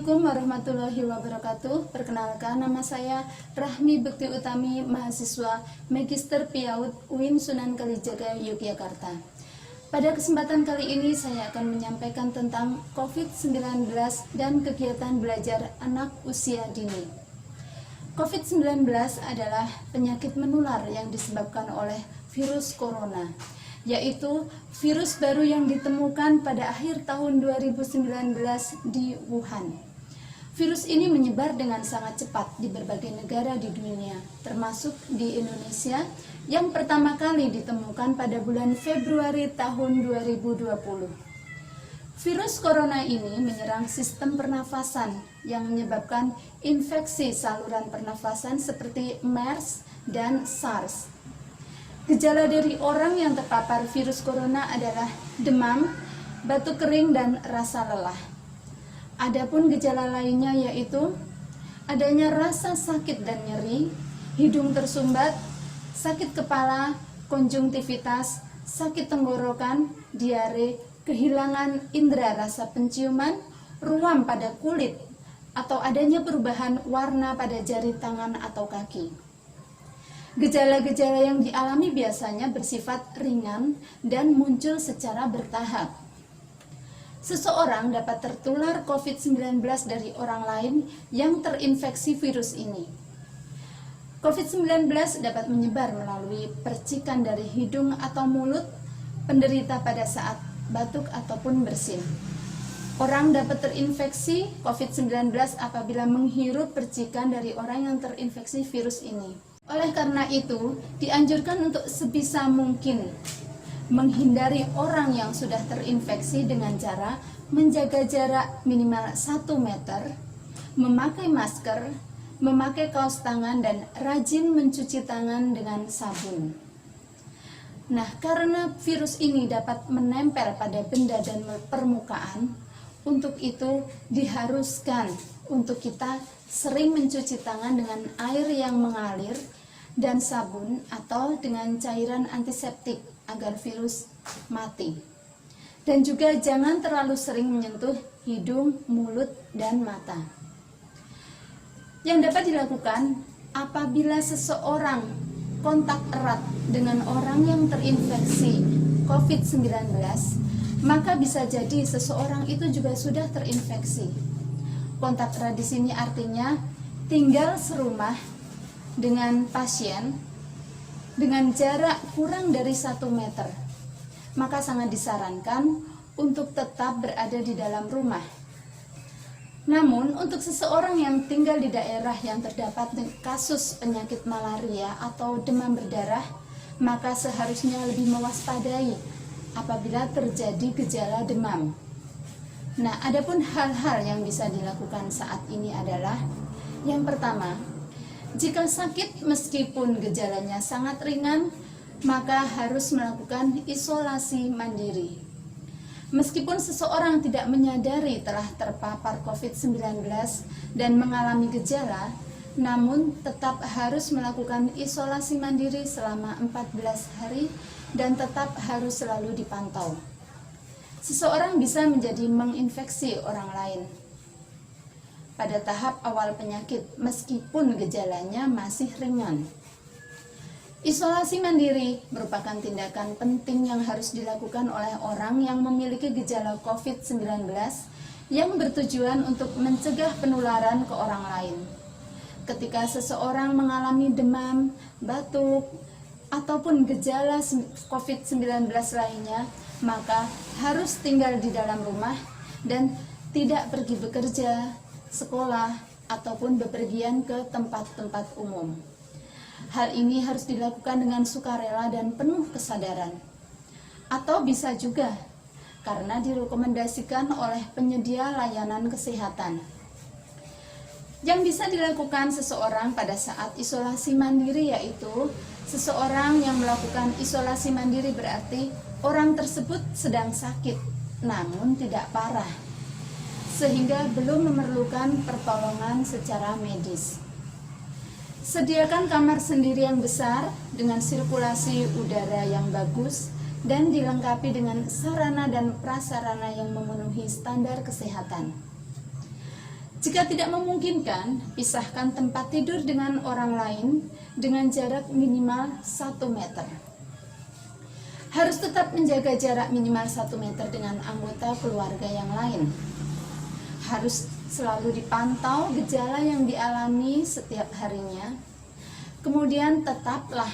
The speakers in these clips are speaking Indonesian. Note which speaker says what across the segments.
Speaker 1: Assalamualaikum warahmatullahi wabarakatuh. Perkenalkan, nama saya Rahmi Bekti Utami, mahasiswa Magister PIAUD UIN Sunan Kalijaga, Yogyakarta. Pada kesempatan kali ini saya akan menyampaikan tentang COVID-19 dan kegiatan belajar anak usia dini. COVID-19 adalah penyakit menular yang disebabkan oleh virus corona, yaitu virus baru yang ditemukan pada akhir tahun 2019 di Wuhan. Virus ini menyebar dengan sangat cepat di berbagai negara di dunia, termasuk di Indonesia, yang pertama kali ditemukan pada bulan Februari tahun 2020. Virus corona ini menyerang sistem pernafasan yang menyebabkan infeksi saluran pernafasan seperti MERS dan SARS. Gejala dari orang yang terpapar virus corona adalah demam, batuk kering, dan rasa lelah. Adapun gejala lainnya yaitu adanya rasa sakit dan nyeri, hidung tersumbat, sakit kepala, konjungtivitas, sakit tenggorokan, diare, kehilangan indera rasa penciuman, ruam pada kulit, atau adanya perubahan warna pada jari tangan atau kaki. Gejala-gejala yang dialami biasanya bersifat ringan dan muncul secara bertahap. Seseorang dapat tertular COVID-19 dari orang lain yang terinfeksi virus ini. COVID-19 dapat menyebar melalui percikan dari hidung atau mulut penderita pada saat batuk ataupun bersin. Orang dapat terinfeksi COVID-19 apabila menghirup percikan dari orang yang terinfeksi virus ini. Oleh karena itu, dianjurkan untuk sebisa mungkin menghindari orang yang sudah terinfeksi dengan cara menjaga jarak minimal 1 meter, memakai masker, memakai kaos tangan, dan rajin mencuci tangan dengan sabun. Nah, karena virus ini dapat menempel pada benda dan permukaan, untuk itu diharuskan untuk kita sering mencuci tangan dengan air yang mengalir dan sabun atau dengan cairan antiseptik agar virus mati. Dan juga jangan terlalu sering menyentuh hidung, mulut, dan mata. Yang dapat dilakukan apabila seseorang kontak erat dengan orang yang terinfeksi COVID-19, maka bisa jadi seseorang itu juga sudah terinfeksi. Kontak erat di sini artinya tinggal serumah dengan pasien dengan jarak kurang dari 1 meter, maka sangat disarankan untuk tetap berada di dalam rumah. Namun, untuk seseorang yang tinggal di daerah yang terdapat kasus penyakit malaria atau demam berdarah, maka seharusnya lebih mewaspadai apabila terjadi gejala demam. Nah, adapun hal-hal yang bisa dilakukan saat ini adalah yang pertama, jika sakit meskipun gejalanya sangat ringan, maka harus melakukan isolasi mandiri. Meskipun seseorang tidak menyadari telah terpapar COVID-19 dan mengalami gejala, namun tetap harus melakukan isolasi mandiri selama 14 hari dan tetap harus selalu dipantau. Seseorang bisa menjadi menginfeksi orang lain pada tahap awal penyakit meskipun gejalanya masih ringan. Isolasi mandiri merupakan tindakan penting yang harus dilakukan oleh orang yang memiliki gejala COVID-19 yang bertujuan untuk mencegah penularan ke orang lain. Ketika seseorang mengalami demam, batuk, ataupun gejala COVID-19 lainnya, maka harus tinggal di dalam rumah dan tidak pergi bekerja, sekolah, ataupun bepergian ke tempat-tempat umum. Hal ini harus dilakukan dengan sukarela dan penuh kesadaran. Atau bisa juga karena direkomendasikan oleh penyedia layanan kesehatan. Yang bisa dilakukan seseorang pada saat isolasi mandiri yaitu seseorang yang melakukan isolasi mandiri berarti orang tersebut sedang sakit namun tidak parah, sehingga belum memerlukan pertolongan secara medis. Sediakan kamar sendiri yang besar dengan sirkulasi udara yang bagus dan dilengkapi dengan sarana dan prasarana yang memenuhi standar kesehatan. Jika tidak memungkinkan, pisahkan tempat tidur dengan orang lain dengan jarak minimal 1 meter. Harus tetap menjaga jarak minimal 1 meter dengan anggota keluarga yang lain. Harus selalu dipantau gejala yang dialami setiap harinya. Kemudian tetaplah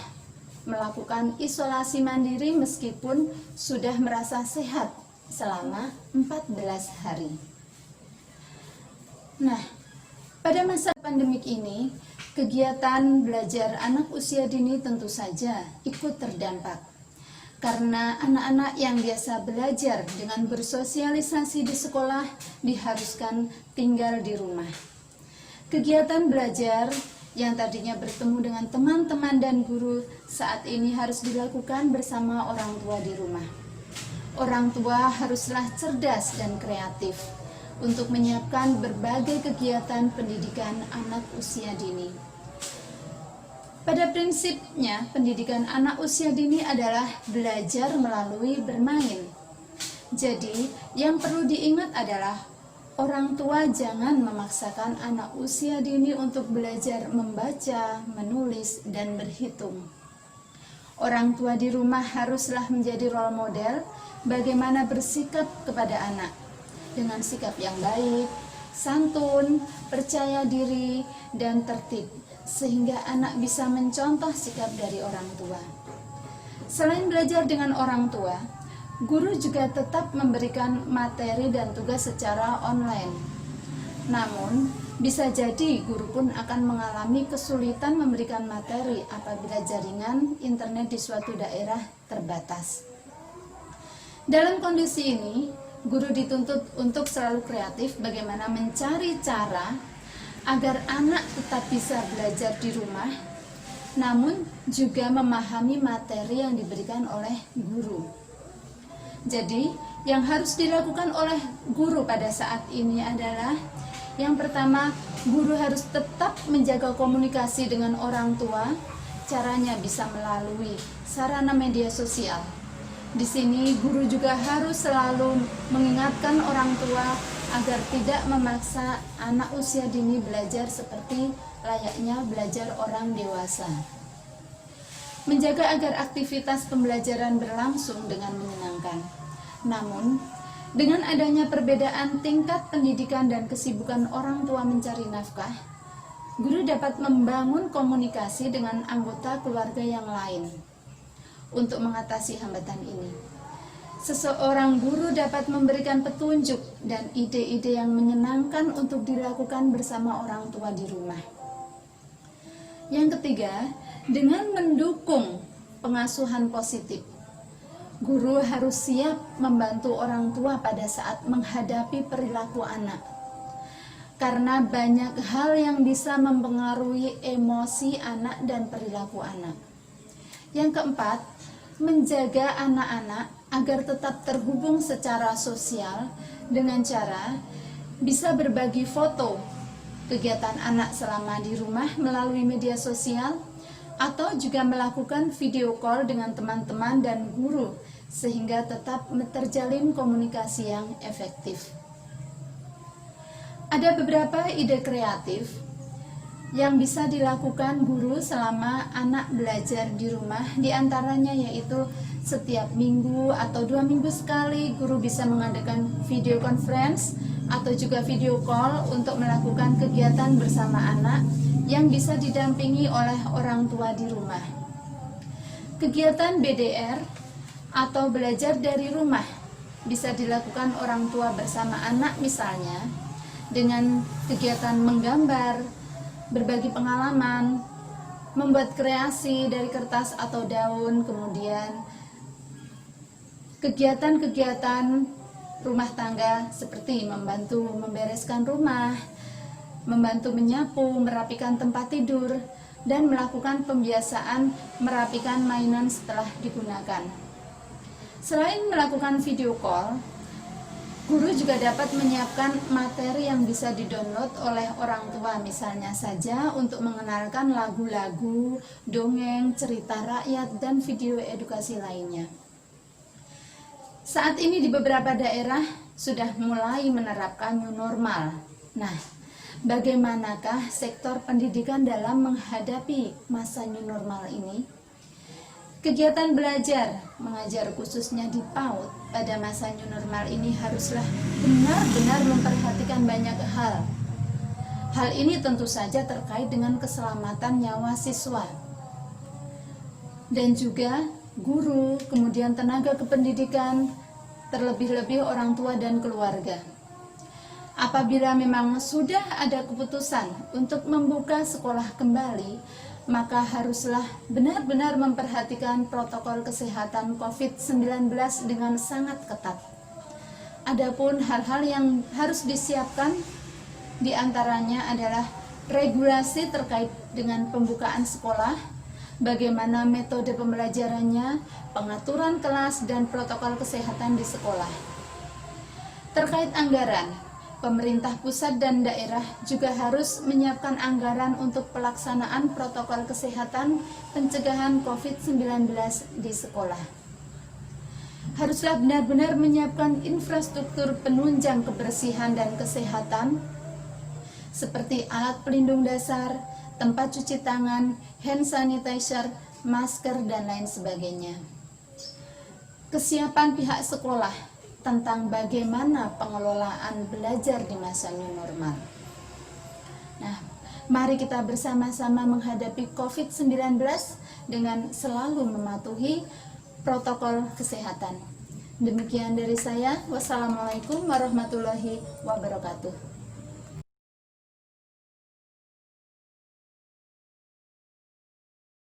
Speaker 1: melakukan isolasi mandiri meskipun sudah merasa sehat selama 14 hari. Nah, pada masa pandemik ini, kegiatan belajar anak usia dini tentu saja ikut terdampak. Karena anak-anak yang biasa belajar dengan bersosialisasi di sekolah diharuskan tinggal di rumah. Kegiatan belajar yang tadinya bertemu dengan teman-teman dan guru saat ini harus dilakukan bersama orang tua di rumah. Orang tua haruslah cerdas dan kreatif untuk menyiapkan berbagai kegiatan pendidikan anak usia dini. Pada prinsipnya, pendidikan anak usia dini adalah belajar melalui bermain. Jadi, yang perlu diingat adalah orang tua jangan memaksakan anak usia dini untuk belajar membaca, menulis, dan berhitung. Orang tua di rumah haruslah menjadi role model bagaimana bersikap kepada anak dengan sikap yang baik, santun, percaya diri, dan tertib, sehingga anak bisa mencontoh sikap dari orang tua. Selain belajar dengan orang tua, guru juga tetap memberikan materi dan tugas secara online. Namun, bisa jadi guru pun akan mengalami kesulitan memberikan materi apabila jaringan internet di suatu daerah terbatas. Dalam kondisi ini, guru dituntut untuk selalu kreatif bagaimana mencari cara agar anak tetap bisa belajar di rumah, namun juga memahami materi yang diberikan oleh guru. Jadi, yang harus dilakukan oleh guru pada saat ini adalah yang pertama, guru harus tetap menjaga komunikasi dengan orang tua. Caranya bisa melalui sarana media sosial. Di sini guru juga harus selalu mengingatkan orang tua agar tidak memaksa anak usia dini belajar seperti layaknya belajar orang dewasa. Menjaga agar aktivitas pembelajaran berlangsung dengan menyenangkan. Namun, dengan adanya perbedaan tingkat pendidikan dan kesibukan orang tua mencari nafkah, guru dapat membangun komunikasi dengan anggota keluarga yang lain. Untuk mengatasi hambatan ini, seseorang guru dapat memberikan petunjuk dan ide-ide yang menyenangkan untuk dilakukan bersama orang tua di rumah. Yang ketiga, dengan mendukung pengasuhan positif, guru harus siap membantu orang tua pada saat menghadapi perilaku anak. Karena banyak hal yang bisa mempengaruhi emosi anak dan perilaku anak. Yang keempat, menjaga anak-anak agar tetap terhubung secara sosial dengan cara bisa berbagi foto kegiatan anak selama di rumah melalui media sosial, atau juga melakukan video call dengan teman-teman dan guru sehingga tetap terjalin komunikasi yang efektif. Ada beberapa ide kreatif yang bisa dilakukan guru selama anak belajar di rumah, diantaranya yaitu setiap minggu atau 2 minggu sekali guru bisa mengadakan video conference atau juga video call untuk melakukan kegiatan bersama anak yang bisa didampingi oleh orang tua di rumah. Kegiatan BDR atau belajar dari rumah bisa dilakukan orang tua bersama anak, misalnya dengan kegiatan menggambar, berbagi pengalaman, membuat kreasi dari kertas atau daun, kemudian kegiatan-kegiatan rumah tangga seperti membantu membereskan rumah, membantu menyapu, merapikan tempat tidur, dan melakukan pembiasaan merapikan mainan setelah digunakan. Selain melakukan video call, guru juga dapat menyiapkan materi yang bisa didownload oleh orang tua, misalnya saja untuk mengenalkan lagu-lagu, dongeng, cerita rakyat, dan video edukasi lainnya. Saat ini di beberapa daerah sudah mulai menerapkan new normal. Nah, bagaimanakah sektor pendidikan dalam menghadapi masa new normal ini? Kegiatan belajar, mengajar khususnya di PAUD pada masa new normal ini haruslah benar-benar memperhatikan banyak hal. Hal ini tentu saja terkait dengan keselamatan nyawa siswa dan juga guru, kemudian tenaga kependidikan, terlebih-lebih orang tua dan keluarga. Apabila memang sudah ada keputusan untuk membuka sekolah kembali, maka haruslah benar-benar memperhatikan protokol kesehatan COVID-19 dengan sangat ketat. Adapun hal-hal yang harus disiapkan diantaranya adalah regulasi terkait dengan pembukaan sekolah, bagaimana metode pembelajarannya, pengaturan kelas, dan protokol kesehatan di sekolah. Terkait anggaran, pemerintah pusat dan daerah juga harus menyiapkan anggaran untuk pelaksanaan protokol kesehatan pencegahan COVID-19 di sekolah. Haruslah benar-benar menyiapkan infrastruktur penunjang kebersihan dan kesehatan seperti alat pelindung dasar, tempat cuci tangan, hand sanitizer, masker, dan lain sebagainya. Kesiapan pihak sekolah tentang bagaimana pengelolaan belajar di masa new normal. Nah, mari kita bersama-sama menghadapi COVID-19 dengan selalu mematuhi protokol kesehatan. Demikian dari saya. Wassalamualaikum warahmatullahi wabarakatuh.